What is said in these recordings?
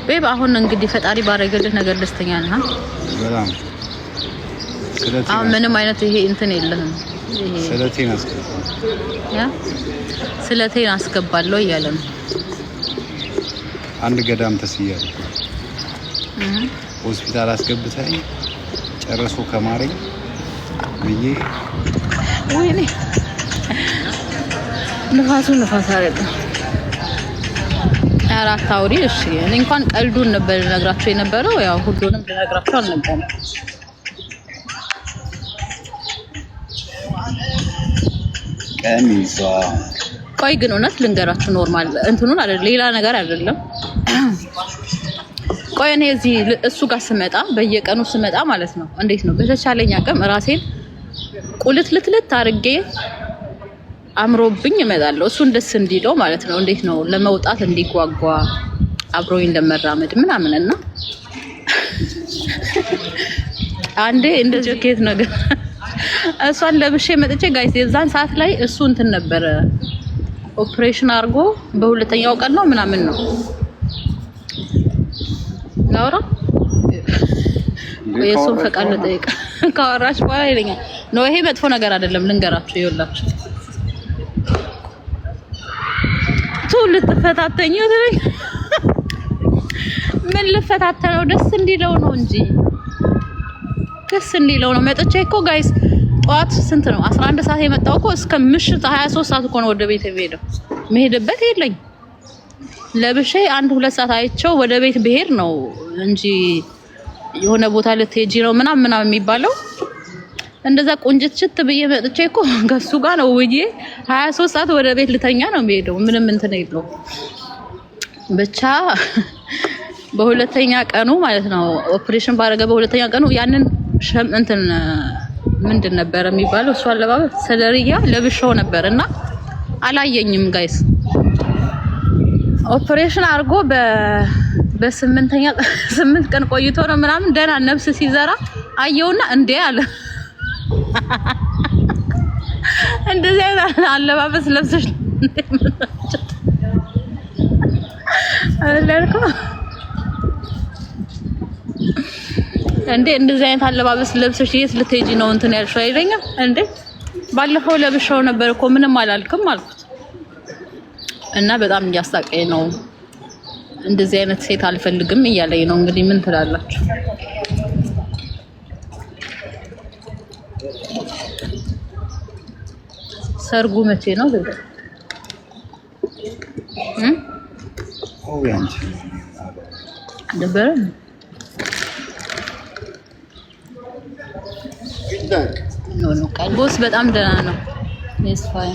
ቤብ አሁን እንግዲህ ፈጣሪ ባረገልህ ነገር ደስተኛ ነህ? በጣም አሁን ምንም አይነት ይሄ እንትን የለህም። ስለቴን አስገባለሁ ያ ስለቴን አስገባለሁ እያለ ነው። አንድ ገዳም ተስያለሁ። ሆስፒታል አስገብተኝ ጨርሶ ከማረኝ ብዬ ወይኔ ንፋስ አይደለም። አራት አውሪ እሺ። እኔ እንኳን ቀልዱን ነበር ነግራቸው የነበረው ያው ሁሉንም ልነግራቸው አልነበረም። ቀሚሷ ቆይ ግን እውነት ልንገራችሁ ኖርማል እንትኑን አይደል ሌላ ነገር አይደለም። ቆይ እኔ እዚህ እሱ ጋር ስመጣ በየቀኑ ስመጣ ማለት ነው እንዴት ነው በተቻለኝ አቅም ራሴን ቁልትልትልት አድርጌ አምሮብኝ እመጣለሁ እሱን ደስ እንዲለው ማለት ነው። እንዴት ነው ለመውጣት እንዲጓጓ አብሮኝ እንደመራመድ ምናምንና አንዴ እንደ ጃኬት ነገር እሷን ለብሼ መጥቼ ጋይስ የዛን ሰዓት ላይ እሱ እንትን ነበር ኦፕሬሽን አድርጎ በሁለተኛው ቀን ነው ምናምን ነው ላውራ የሱን ፈቃድ ልጠይቅ ካወራች በኋላ ይለኛል ነው ይሄ መጥፎ ነገር አይደለም ልንገራችሁ ይኸውላችሁ ልትፈታተኝ ይወደኝ ምን ልፈታተነው ደስ እንዲለው ነው እንጂ ደስ እንዲለው ነው መጥቼ እኮ ጋይስ ጧት ስንት ነው 11 ሰዓት የመጣው እኮ እስከ ምሽት 23 ሰዓት እኮ ነው ወደ ቤት የሄደው መሄድበት የለኝ ለብሼ 1-2 ሰዓት አይቼው ወደ ቤት ብሄድ ነው እንጂ የሆነ ቦታ ልትሄጂ ነው ምናምን የሚባለው እንደዛ ቁንጭት ብዬ መጥቼ እኮ ከሱ ጋር ነው ወዬ 23 ሰዓት ወደ ቤት ልተኛ ነው የሚሄደው ምንም እንትን የለው ብቻ በሁለተኛ ቀኑ ማለት ነው ኦፕሬሽን ባረገ በሁለተኛ ቀኑ ያንን እንትን ምንድን ነበር የሚባለው እሱ አለባበስ ሰለሪያ ለብሼው ነበርና አላየኝም ጋይስ ኦፕሬሽን አርጎ በስምንተኛ 8 ቀን ቆይቶ ነው ምናምን ደህና ነፍስ ሲዘራ አየውና እንዴ አለ እንደዚህ አይነት አለባበስ ለብሰሽ አለልኩ እንዴ እንደዚህ አይነት አለባበስ ለብሰሽ የት ልትሄጂ ነው እንትን ያልሽው አይለኝም እንዴ ባለፈው ለብሼው ነበር እኮ ምንም አላልክም አልኩት እና በጣም እያሳቀኝ ነው እንደዚህ አይነት ሴት አልፈልግም እያለኝ ነው እንግዲህ ምን ትላላችሁ ሰርጉ መቼ ነው ዘለ ኦያንቺ ደበረ ኖ ቦስ በጣም ደህና ነው ይስፋይ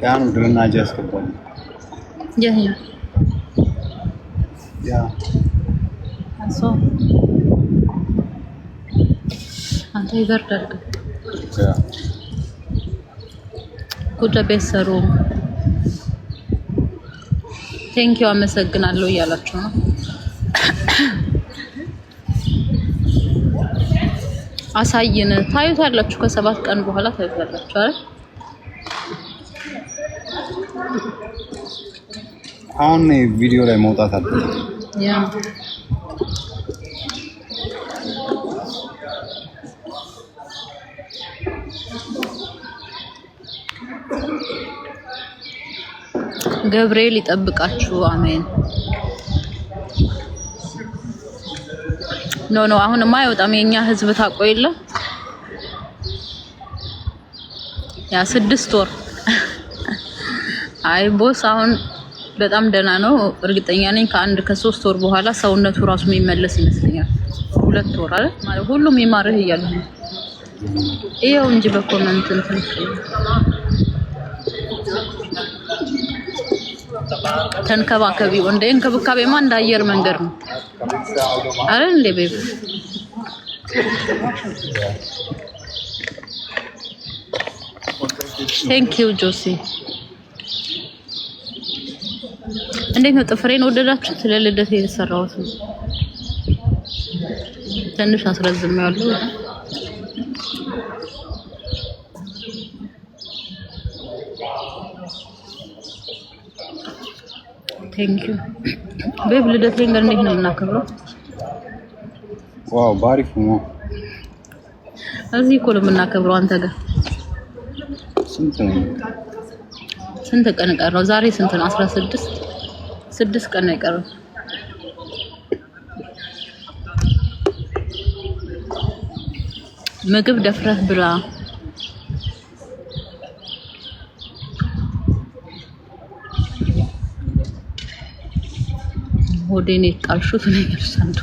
ያን ድርናጅ ያስከባል ያ አሶ አንተ ይበርዳል ጉዳ በሰሩ ቴንኪው አመሰግናለሁ እያላችሁ ነው አሳየን ታዩታላችሁ ከ7 ቀን በኋላ ታዩታላችሁ አይደል አሁን ቪዲዮ ላይ መውጣት አለበት ያ ገብርኤል ይጠብቃችሁ አሜን ኖ አሁንማ አይወጣም የኛ ህዝብ ታቆ የለ ያ 6 ወር አይ ቦስ አሁን በጣም ደህና ነው እርግጠኛ ነኝ ከ3 ወር በኋላ ሰውነቱ ራሱ የሚመለስ ይመስለኛል 2 ወር አይደል ማለት ሁሉም ይማርህ እያሉ ነው ይሄው እንጂ በኮመንት እንትን ተንከባከቢው እንደ እንክብካቤማ እንደ አየር መንገድ ነው አይደል እንደ ቤብ ቴንክ ዩ ጆሲ እንዴት ነው ጥፍሬን ወደዳችሁ ስለልደት የተሰራሁት ትንሽ አስረዝሜዋለሁ ቴንክ ዩ ቤብ። ልደቴን ግን እንዴት ነው የምናከብረው? ዋው ባሪፍ ነው። እዚህ እኮ ነው የምናከብረው። አንተ ጋር ስንት ቀን ቀረው? ዛሬ ስንት ነው? 16 6 ቀን ነው የቀረው። ምግብ ደፍረህ ብላ። ሆዴን የጣልሹት ነገር ሰንዱ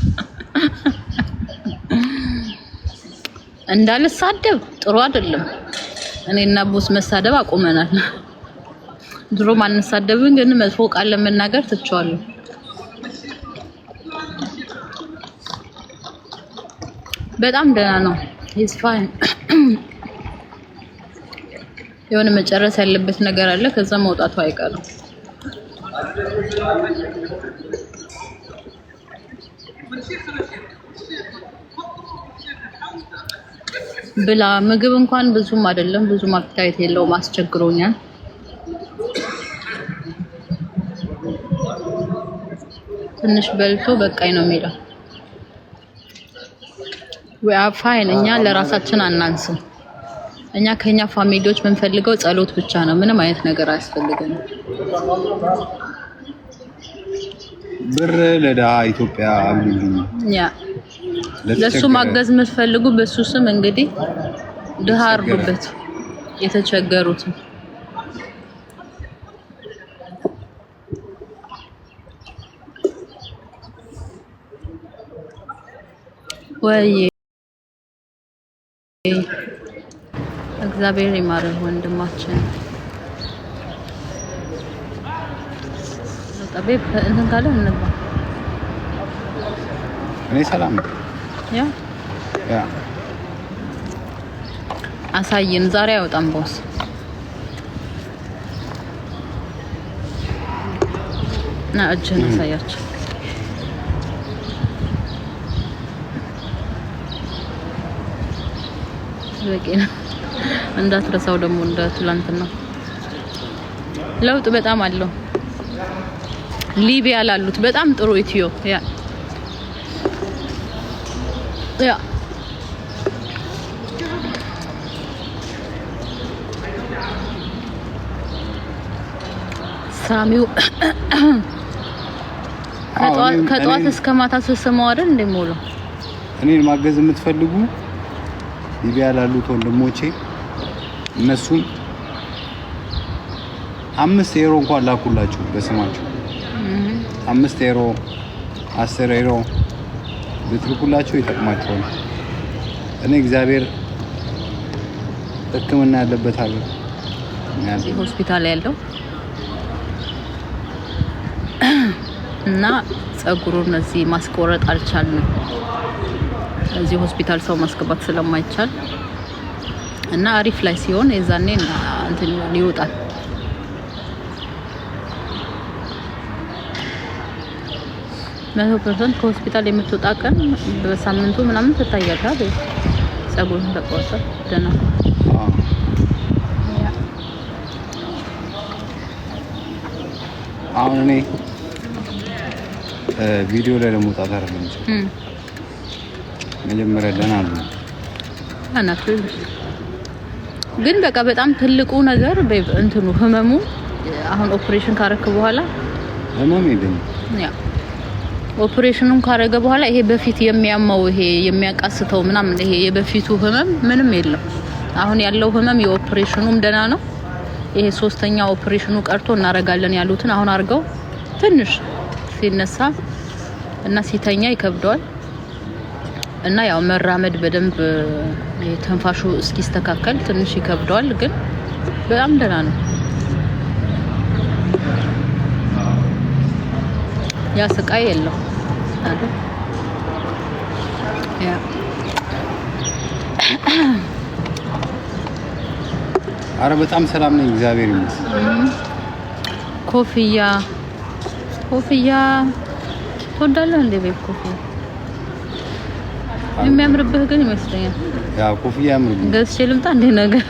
እንዳልሳደብ ጥሩ አይደለም። እኔና ቦስ መሳደብ አቁመናል። ድሮ ማንሳደብን ግን መጥፎ ቃል ለመናገር ትቻለሁ። በጣም ደህና ነው። ሂስ ፋይን። የሆነ መጨረስ ያለበት ነገር አለ፣ ከዛ መውጣቱ አይቀርም። ብላ ምግብ እንኳን ብዙም አይደለም፣ ብዙም አፕታይት የለውም፣ አስቸግሮኛል። ትንሽ በልቶ በቃኝ ነው የሚለው። we are fine። እኛ ለራሳችን አናንስም። እኛ ከኛ ፋሚሊዎች የምንፈልገው ጸሎት ብቻ ነው። ምንም አይነት ነገር አያስፈልገንም። ብር ለድሃ ኢትዮጵያ አብሉልኝ። ያ ለሱ ማገዝ የምትፈልጉ በሱ ስም እንግዲህ ድሃ አርዱበት የተቸገሩት። ወይ እግዚአብሔር ይማረው ወንድማችን። ጠቤብ እንትን ካለ እንባ እኔ ሰላም ያ አሳየን። ዛሬ አይወጣም ቦስ። ና እጅህን አሳያቸው። በቂ ነው። እንዳትረሳው ደግሞ እንደ ትላንትና ለውጥ በጣም አለው። ሊቢያ ላሉት በጣም ጥሩ ኢትዮ ያ ሳሚው ከጧት እስከ ማታ ስሰማው አይደል እንደሞላ። እኔን ማገዝ የምትፈልጉ ሊቢያ ላሉት ወንድሞቼ እነሱን 5 ዩሮ እንኳን ላኩላችሁ በስማችሁ 5 ዩሮ 10 ዩሮ ብትልኩላችሁ ይጠቅማቸዋል። እኔ እግዚአብሔር ሕክምና ያለበት ሀገር ሆስፒታል ያለው እና ጸጉሩን እዚህ ማስቆረጥ አልቻልንም። እዚህ ሆስፒታል ሰው ማስገባት ስለማይቻል እና አሪፍ ላይ ሲሆን የዛኔ እንትን ይወጣል። መቶ ፐርሰንት ከሆስፒታል የምትወጣ ቀን በሳምንቱ ምናምን ትታያለህ። ጸጉሩን ተቆርጠ ደህና አሁን እኔ ቪዲዮ ላይ ለመውጣት አይደለም እንጂ መጀመሪያ ደህና ነው አናቱ። ግን በቃ በጣም ትልቁ ነገር እንትኑ ህመሙ አሁን ኦፕሬሽን ካረከ በኋላ ህመም የለም። ያ ኦፕሬሽኑን ካረገ በኋላ ይሄ በፊት የሚያመው ይሄ የሚያቃስተው ምናምን ይሄ የበፊቱ ህመም ምንም የለም። አሁን ያለው ህመም የኦፕሬሽኑም ደህና ነው። ይሄ ሶስተኛ ኦፕሬሽኑ ቀርቶ እናረጋለን ያሉትን አሁን አርገው ትንሽ ሲነሳ እና ሲተኛ ይከብደዋል እና ያው መራመድ በደንብ የተንፋሹ እስኪስተካከል ትንሽ ይከብደዋል። ግን በጣም ደህና ነው። ያ ስቃይ የለው አይደል? ያ አረ በጣም ሰላም ነኝ እግዚአብሔር ይመስገን። ኮፍያ ትወዳለህ እንዴ? ቤት ኮፍያ የሚያምርብህ ግን ይመስለኛል። ያ ኮፍያ ያምርብህ። ገዝቼ ልምጣ እንዴ ነገር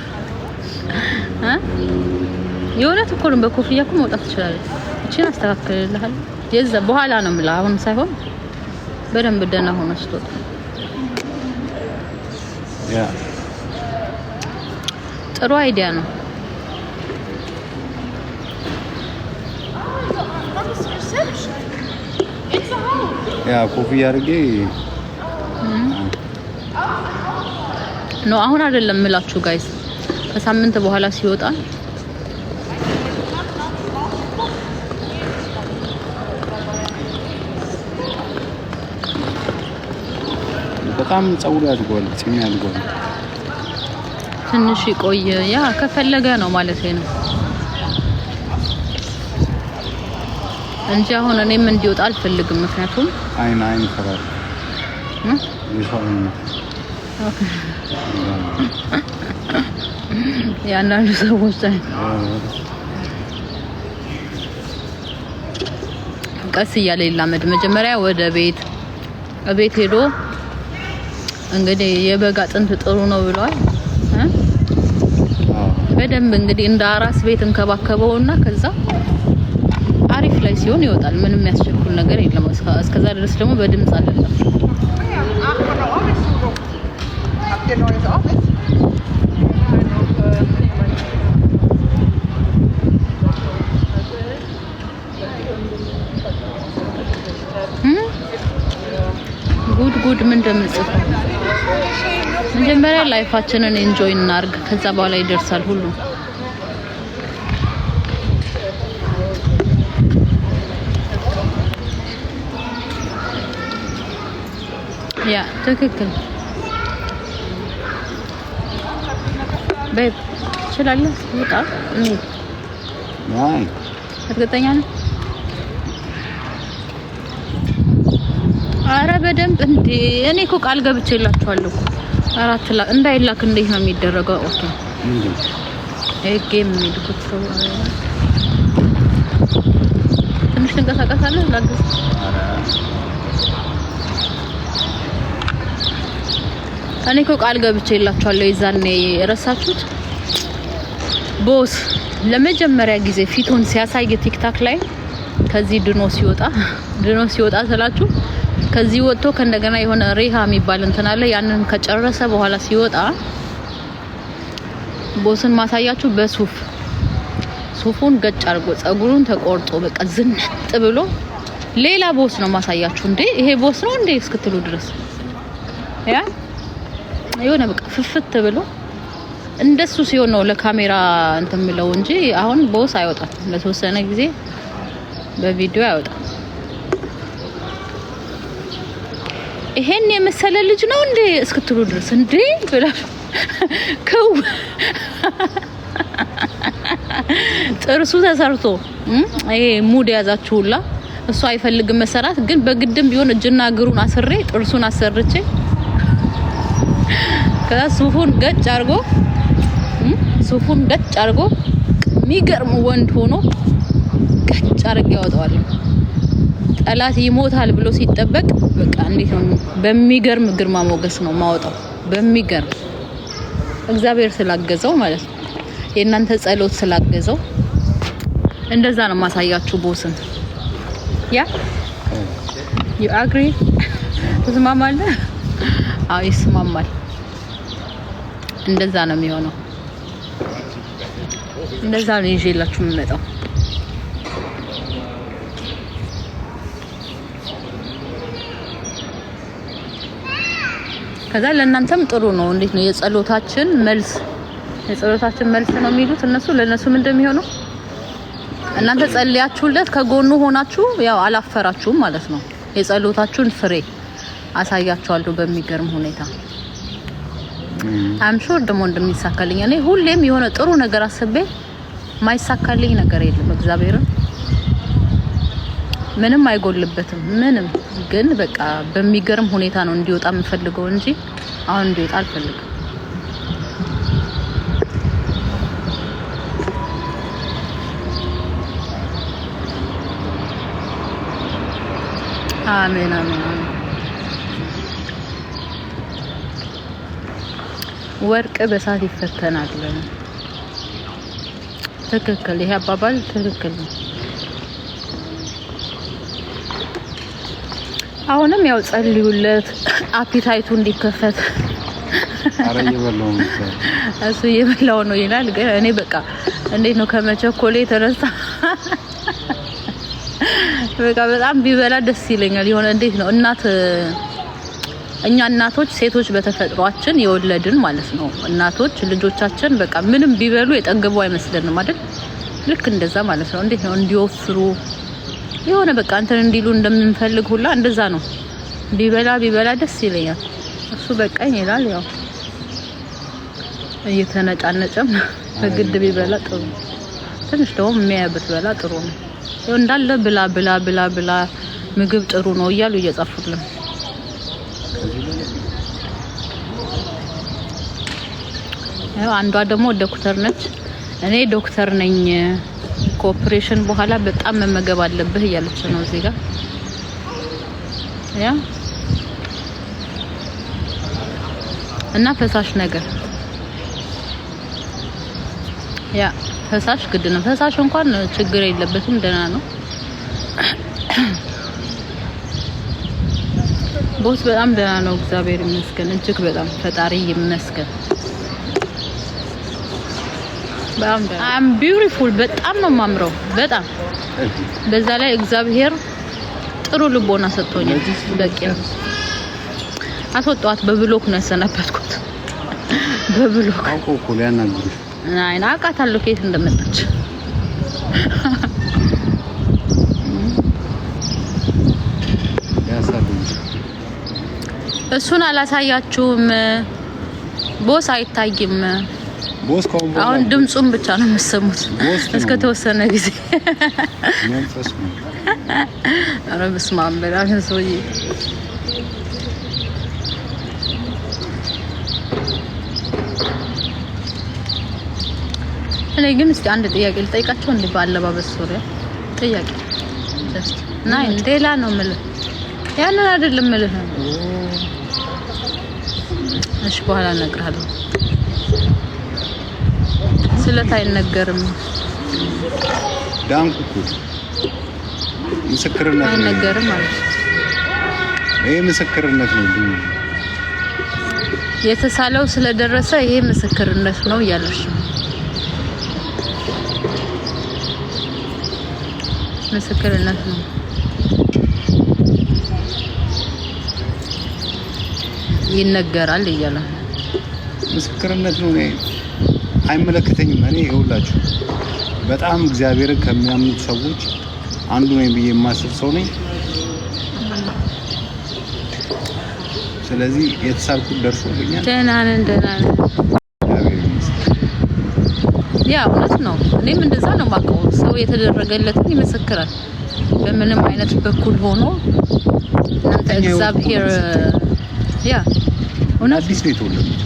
የእውነት እኮ ነው። በኮፍያ እኮ መውጣት ትችላለህ። እቺን አስተካክልልሃል የዛ በኋላ ነው የምልህ አሁን ሳይሆን በደንብ ደህና ሆኖ ስትወጣ ያ ጥሩ አይዲያ ነው ያ ኮፍያ አድርጌ ነው አሁን አይደለም እምላችሁ ጋይስ ከሳምንት በኋላ ሲወጣ በጣም ጸጉር ያድጋል ጺም ያድጋል ትንሽ ይቆይ ያ ከፈለገ ነው ማለት ነው እንጂ አሁን እኔም እንዲወጣ አልፈልግም ምክንያቱም አይን ፈራል ይሻላል ኦኬ ያንዳንዱ ሰዎች ቀስ እያለ ይላመድ መጀመሪያ ወደ ቤት ሄዶ እንግዲህ የበጋ ጥንት ጥሩ ነው ብለዋል በደንብ እንግዲህ እንደ አራስ ቤት እንከባከበውና ከዛ አሪፍ ላይ ሲሆን ይወጣል ምንም ያስቸኩል ነገር የለም እስከዛ ድረስ ደግሞ በድምጽ አይደለም ጉድ ምን እንደምጽፍ መጀመሪያ ላይፋችንን ኢንጆይ እናርግ ከዛ በኋላ ይደርሳል ሁሉ ያ ትክክል ቤት ትችላለህ ውጣ አይ እርግጠኛ ነህ አረ በደንብ እንዴ እኔ እኮ ቃል ገብቼላችኋለሁ አራት እንዳይላክ እንዴት ነው የሚደረገው ኦኬ ጌም የሚልኩት ሰው ትንሽ እንቀሳቀሳለህ ላግዝ እኔ እኮ ቃል ገብቼላችኋለሁ ይዛኔ ረሳችሁት ቦስ ለመጀመሪያ ጊዜ ፊቱን ሲያሳይ ቲክታክ ላይ ከዚህ ድኖ ሲወጣ ስላችሁ ከዚህ ወጥቶ ከእንደገና የሆነ ሬሃ የሚባል እንትን አለ ያንን ከጨረሰ በኋላ ሲወጣ ቦስን ማሳያችሁ ሱፉን ገጭ አድርጎ ጸጉሩን ተቆርጦ በቃ ዝንጥ ብሎ ሌላ ቦስ ነው ማሳያችሁ እንዴ ይሄ ቦስ ነው እንዴ እስክትሉ ድረስ ያ የሆነ በቃ ፍፍት ብሎ እንደሱ ሲሆን ነው ለካሜራ እንትን ምለው እንጂ አሁን ቦስ አይወጣም ለተወሰነ ጊዜ በቪዲዮ አይወጣም ይሄን የመሰለ ልጅ ነው እንዴ እስክትሉ ድረስ እንዴ ብላ ከው ጥርሱ ተሰርቶ ይሄ ሙድ ያዛችሁላ እሱ አይፈልግም መሰራት ግን በግድም ቢሆን እጅና እግሩን አስሬ ጥርሱን አሰርቼ ከሱፉን ገጭ አርጎ ሚገርም ወንድ ሆኖ ገጭ አርግ ያወጣዋል ጠላት ይሞታል ብሎ ሲጠበቅ በቃ እንዴት ነው በሚገርም ግርማ ሞገስ ነው ማወጣው በሚገርም እግዚአብሔር ስላገዘው ማለት ነው የእናንተ ጸሎት ስላገዘው እንደዛ ነው ማሳያችሁ ቦስን ያ you agree ተስማማለህ አዎ ይስማማል እንደዛ ነው የሚሆነው እንደዛ ነው ይዤላችሁ የምመጣው ከዛ ለእናንተም ጥሩ ነው እንዴት ነው የጸሎታችን መልስ ነው የሚሉት እነሱ ለነሱም እንደሚሆነው እናንተ ጸልያችሁለት ከጎኑ ሆናችሁ ያው አላፈራችሁም ማለት ነው የጸሎታችሁን ፍሬ አሳያችኋለሁ በሚገርም ሁኔታ I'm sure ደግሞ እንደሚሳካልኝ እኔ ሁሌም የሆነ ጥሩ ነገር አስቤ ማይሳካልኝ ነገር የለም እግዚአብሔር ምንም አይጎልበትም ምንም ግን በቃ በሚገርም ሁኔታ ነው እንዲወጣ የምፈልገው እንጂ አሁን እንዲወጣ አልፈልግም አሜን ወርቅ በሳት ይፈተናል ትክክል ይሄ አባባል ትክክል ነው አሁንም ያው ጸልዩለት አፒታይቱ እንዲከፈት አረየበለው ነው እሱ የበላው ነው ይላል። ግን እኔ በቃ እንዴት ነው ከመቸኮሌ ተነሳ በቃ በጣም ቢበላ ደስ ይለኛል። የሆነ እንዴት ነው እናት እኛ እናቶች ሴቶች በተፈጥሯችን የወለድን ማለት ነው እናቶች ልጆቻችን በቃ ምንም ቢበሉ የጠገቡ አይመስልንም አይደል? ልክ እንደዛ ማለት ነው። እንዴት ነው እንዲወፍሩ የሆነ በቃ እንትን እንዲሉ እንደምንፈልግ ሁላ እንደዛ ነው። ቢበላ ደስ ይለኛል። እሱ በቃኝ ይላል። ያው እየተነጫነጨም በግድ ቢበላ ጥሩ ትንሽ ደግሞ የሚያያበት በላ ጥሩ ነው። ያው እንዳለ ብላ ምግብ ጥሩ ነው እያሉ እየጻፉልን ያው አንዷ ደግሞ ዶክተር ነች። እኔ ዶክተር ነኝ ኮኦፕሬሽን በኋላ በጣም መመገብ አለብህ እያለች ነው እዚህ ጋር ያ እና ፈሳሽ ነገር ያ ፈሳሽ ግድ ነው። ፈሳሽ እንኳን ችግር የለበትም ደህና ነው። ቦስ በጣም ደህና ነው እግዚአብሔር ይመስገን። እጅግ በጣም ፈጣሪ ይመስገን። በጣም አም ቢዩቲፉል በጣም ነው ማምረው በጣም በዛ ላይ እግዚአብሔር ጥሩ ልቦና ሰጥቶኛል። በቂ ነው። አስወጣት በብሎክ ነው ያሰናበትኩት በብሎክ አውቆ ሊያናግሩሽ አይና አውቃታለሁ ከየት እንደመጣች ያሳዱኝ እሱን አላሳያችሁም። ቦስ አይታይም። ቦስ አሁን ድምጹን ብቻ ነው የምትሰሙት እስከ ተወሰነ ጊዜ መንፈስ ነው። ኧረ በስመ አብ በላህ ሰውዬ እኔ ግን እስቲ አንድ ጥያቄ ልጠይቃቸው እንዴ ባለባበስ ዙሪያ ጥያቄ ጀስት ናይ ሌላ ነው የምልህ ያንን አይደለም የምልህ። እሺ በኋላ እነግርሃለሁ። ስለታ አይነገርም ዳንኩ ምስክርነት አይነገርም ማለት ይሄ ምስክርነት ነው። የተሳለው ስለደረሰ ይሄ ምስክርነት ነው እያለሽ ምስክርነት ነው። ይነገራል እያለ ምስክርነት ነው። አይመለከተኝም። እኔ ይኸውላችሁ በጣም እግዚአብሔርን ከሚያምኑት ሰዎች አንዱ ነኝ ብዬ የማስብ ሰው ነኝ። ስለዚህ የተሳልኩት ደርሶልኛል። ደህና ነን። ያ እውነት ነው። እኔም እንደዛ ነው የማውቀው። ሰው የተደረገለትን ይመሰክራል በምንም አይነት በኩል ሆኖ እናንተ እግዚአብሔር ያ እውነት አዲስ ነው የተወለዱት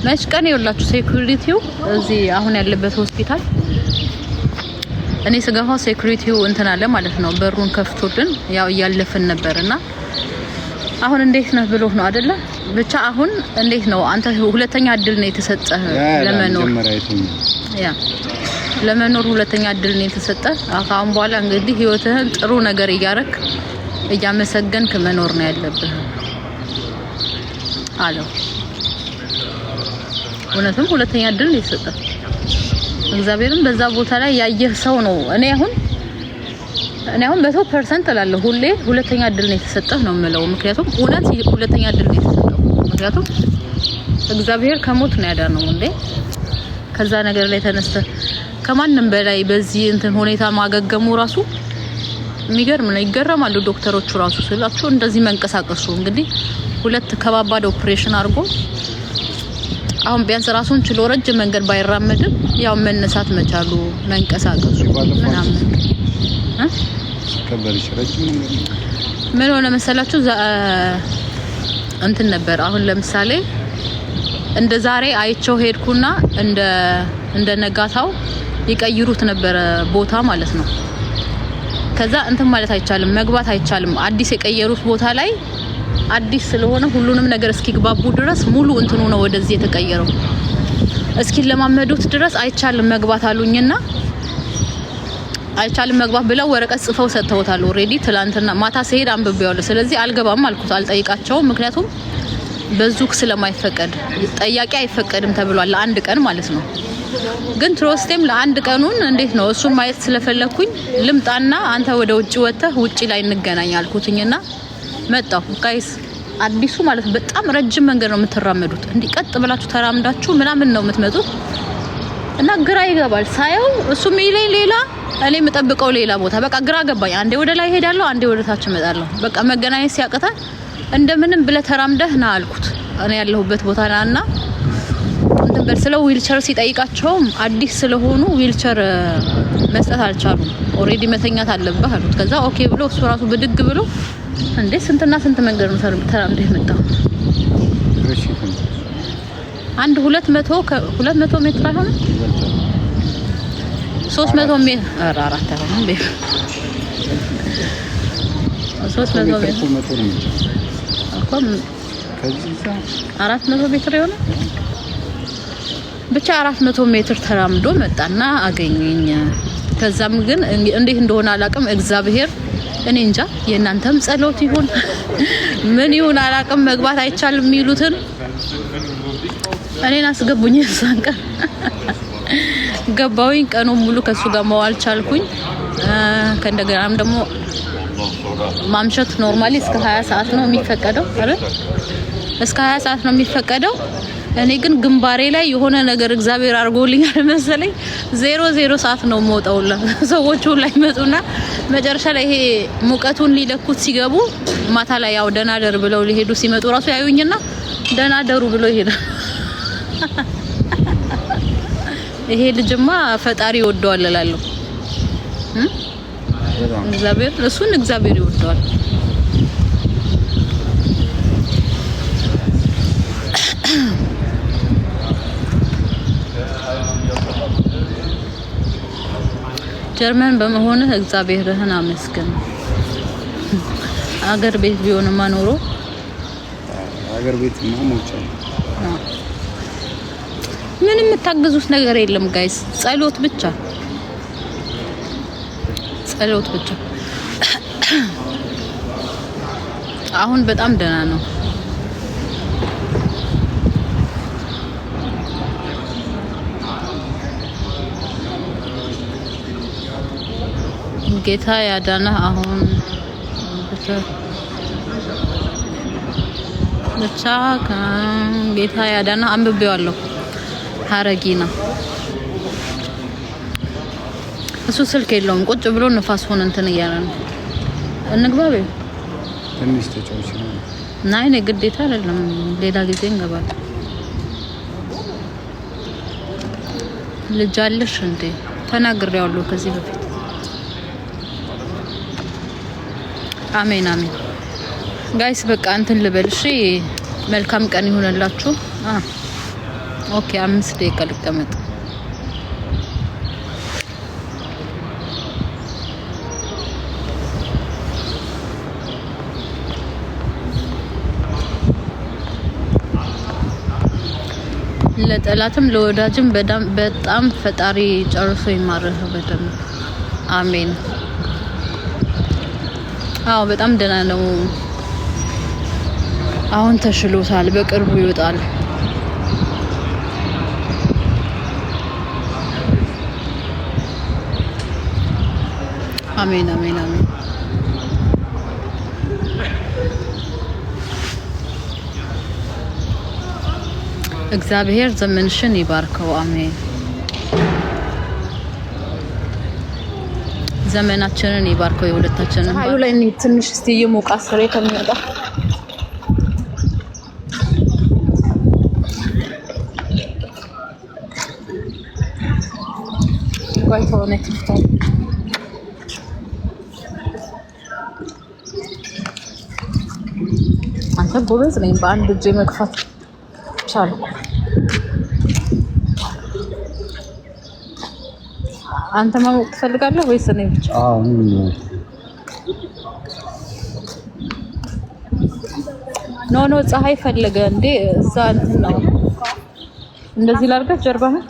መች ቀን ይኸውላችሁ ሴኩሪቲው እዚህ አሁን ያለበት ሆስፒታል እኔ ስገፋው ሴኩሪቲው እንትን አለ ማለት ነው። በሩን ከፍቶልን ያው እያለፈን ነበርና አሁን እንዴት ነህ ብሎ ነው አይደለ? ብቻ አሁን እንዴት ነው አንተ ሁለተኛ እድል ነው የተሰጠህ ለመኖር ያ ለመኖር ሁለተኛ እድል ነው የተሰጠህ። አሁን በኋላ እንግዲህ ህይወትህን ጥሩ ነገር እያረክ እያመሰገንክ መኖር ነው ያለብህ አለው። እውነትም ሁለተኛ እድል ነው የተሰጠህ። እግዚአብሔርም በዛ ቦታ ላይ ያየህ ሰው ነው። እኔ አሁን 100% እላለሁ ሁሌ ሁለተኛ እድል ነው የተሰጠህ ነው የምለው። ምክንያቱም እውነት ሁለተኛ እድል ነው የተሰጠው። ምክንያቱም እግዚአብሔር ከሞት ነው ያዳነው እንዴ። ከዛ ነገር ላይ ተነስተህ ከማንም በላይ በዚህ እንትን ሁኔታ ማገገሙ ራሱ የሚገርም ነው። ይገረማሉ ዶክተሮቹ ራሱ ስላችሁ እንደዚህ መንቀሳቀሱ። እንግዲህ ሁለት ከባባድ ኦፕሬሽን አድርጎ አሁን ቢያንስ ራሱን ችሎ ረጅም መንገድ ባይራመድም ያው መነሳት መቻሉ መንቀሳቀሱ ምናምን ከበርሽ ረጅም ምን ሆነ መሰላችሁ እንትን ነበር። አሁን ለምሳሌ እንደ ዛሬ አይቸው ሄድኩና እንደ ነጋታው ይቀይሩት ነበር ቦታ ማለት ነው። ከዛ እንትን ማለት አይቻልም፣ መግባት አይቻልም። አዲስ የቀየሩት ቦታ ላይ አዲስ ስለሆነ ሁሉንም ነገር እስኪግባቡ ድረስ ሙሉ እንትኑ ነው ወደዚህ የተቀየረው። እስኪ ለማመዱት ድረስ አይቻልም መግባት አሉኝና አይቻልም መግባት ብለው ወረቀት ጽፈው ሰጥተውታል። ኦሬዲ ትላንትና ማታ ሲሄድ አንብቤዋለሁ። ስለዚህ አልገባም አልኩት፣ አልጠይቃቸውም። ምክንያቱም በዙክ ስለማይፈቀድ ጠያቂ አይፈቀድም ተብሏል፣ ለአንድ ቀን ማለት ነው። ግን ትሮስቴም ለአንድ ቀኑን እንዴት ነው እሱን ማየት ስለፈለኩኝ ልምጣና አንተ ወደ ውጪ ወጥተህ ውጪ ላይ እንገናኝ አልኩትኝና መጣሁ። ጋይስ አዲሱ ማለት በጣም ረጅም መንገድ ነው የምትራመዱት። እንዲህ ቀጥ ብላችሁ ተራምዳችሁ ምናምን ነው የምትመጡት እና ግራ ይገባል። ሳየው እሱ ሚለኝ ሌላ፣ እኔ የምጠብቀው ሌላ ቦታ። በቃ ግራ ገባኝ። አንዴ ወደ ላይ ሄዳለሁ፣ አንዴ ወደ ታች እመጣለሁ። በቃ መገናኘት ሲያቅታ እንደምንም ብለህ ተራምደህ ና አልኩት። እኔ ያለሁበት ቦታ ናና እንትን በል ስለው ዊልቸር ሲጠይቃቸውም አዲስ ስለሆኑ ዊልቸር መስጠት አልቻሉም። ኦሬዲ መተኛት አለብህ አሉት። ከዛ ኦኬ ብሎ እሱ ራሱ ብድግ ብሎ እንዴ ስንትና ስንት መንገድ ነው ተራምደህ መጣው። አንድ 200 ሜትር አይሆንም 300 ሜትር ኧረ 4 አይሆንም 300 ሜትር አቆም ከዚህ 400 ሜትር ይሆናል። ብቻ 400 ሜትር ተራምዶ መጣና አገኘኝ። ከዛም ግን እንዴት እንደሆነ አላቅም፣ እግዚአብሔር እኔ እንጃ የእናንተም ጸሎት ይሁን ምን ይሁን አላቅም፣ መግባት አይቻልም የሚሉትን እኔን አስገቡኝ። ሳንቀ ገባውኝ። ቀኑን ሙሉ ከሱ ጋር መዋል ቻልኩኝ። ከእንደገናም ደግሞ ማምሸት ኖርማሊ እስከ 20 ሰዓት ነው የሚፈቀደው አይደል? እስከ 20 ሰዓት ነው የሚፈቀደው። እኔ ግን ግንባሬ ላይ የሆነ ነገር እግዚአብሔር አድርጎልኛል መሰለኝ 00 ሰዓት ነው የምወጣውላ። ሰዎቹ ላይ መጡና መጨረሻ ላይ ይሄ ሙቀቱን ሊለኩት ሲገቡ ማታ ላይ ያው ደናደር ብለው ሊሄዱ ሲመጡ ራሱ ያዩኝና ደናደሩ ብለው ይሄዳል። ይሄ ልጅማ ፈጣሪ ይወደዋል እላለሁ። እግዚአብሔር እሱን እግዚአብሔር ይወደዋል። ጀርመን በመሆንህ እግዚአብሔርህን አመስግን። አገር ቤት ቢሆንማ ኖሮ አገር ቤት ማሞቻ ምንም የምታግዙት ነገር የለም ጋይስ። ጸሎት ብቻ ጸሎት ብቻ። አሁን በጣም ደህና ነው። ጌታ ያዳነ አሁን ብቻ ጌታ ያዳነ አንብቤዋለሁ። ሀረጊና እሱ ስልክ የለውም። ቁጭ ብሎ ንፋስ ሆነ እንትን እያለ ነው። እንግባብ ትንሽ ተጫውች ነው። ናይ ነው ግዴታ አይደለም። ሌላ ጊዜ እንገባለን። ልጅ አለሽ እንዴ? ተናግሬዋለሁ ከዚህ በፊት። አሜን አሜን። ጋይስ በቃ እንትን ልበል እሺ። መልካም ቀን ይሁንላችሁ። ኦኬ 5 ደቂቃ ልቀመጥ። ለጠላትም ለወዳጅም በጣም ፈጣሪ ጨርሶ ይማረህ በደም አሜን። አዎ በጣም ደህና ነው። አሁን ተሽሎታል። በቅርቡ ይወጣል። አሜን አሜን አሜን። እግዚአብሔር ዘመንሽን ይባርከው። አሜን። ዘመናችንን ይባርከው የሁለታችንን። አዩ ላይ ትንሽ እስቲ የሞቃ ስሬ ከሚወጣ ቆይቶ ነው ትፍታው። አንተ ጎበዝ ነኝ። በአንድ እጄ መግፋት ቻልኩ። አንተ ማወቅ ትፈልጋለህ ወይስ እኔ ብቻ? ኖ ፀሐይ ፈለገ እንዴ? እዛ እንትን ነው እንደዚህ ላድርጋት ጀርባህን።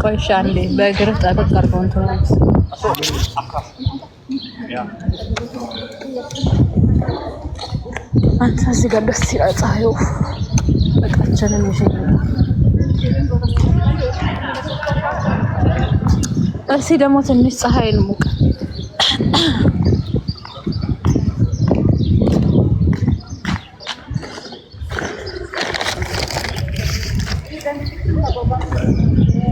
ቆይ እሺ አንዴ በእግር ጠበቅ አድርገው እንትን አንተ እዚህ ጋር ደስ ይላል ፀሐዩ በቃችንን ይሸኛል። እስኪ ደግሞ ትንሽ ፀሐይን ሙቅ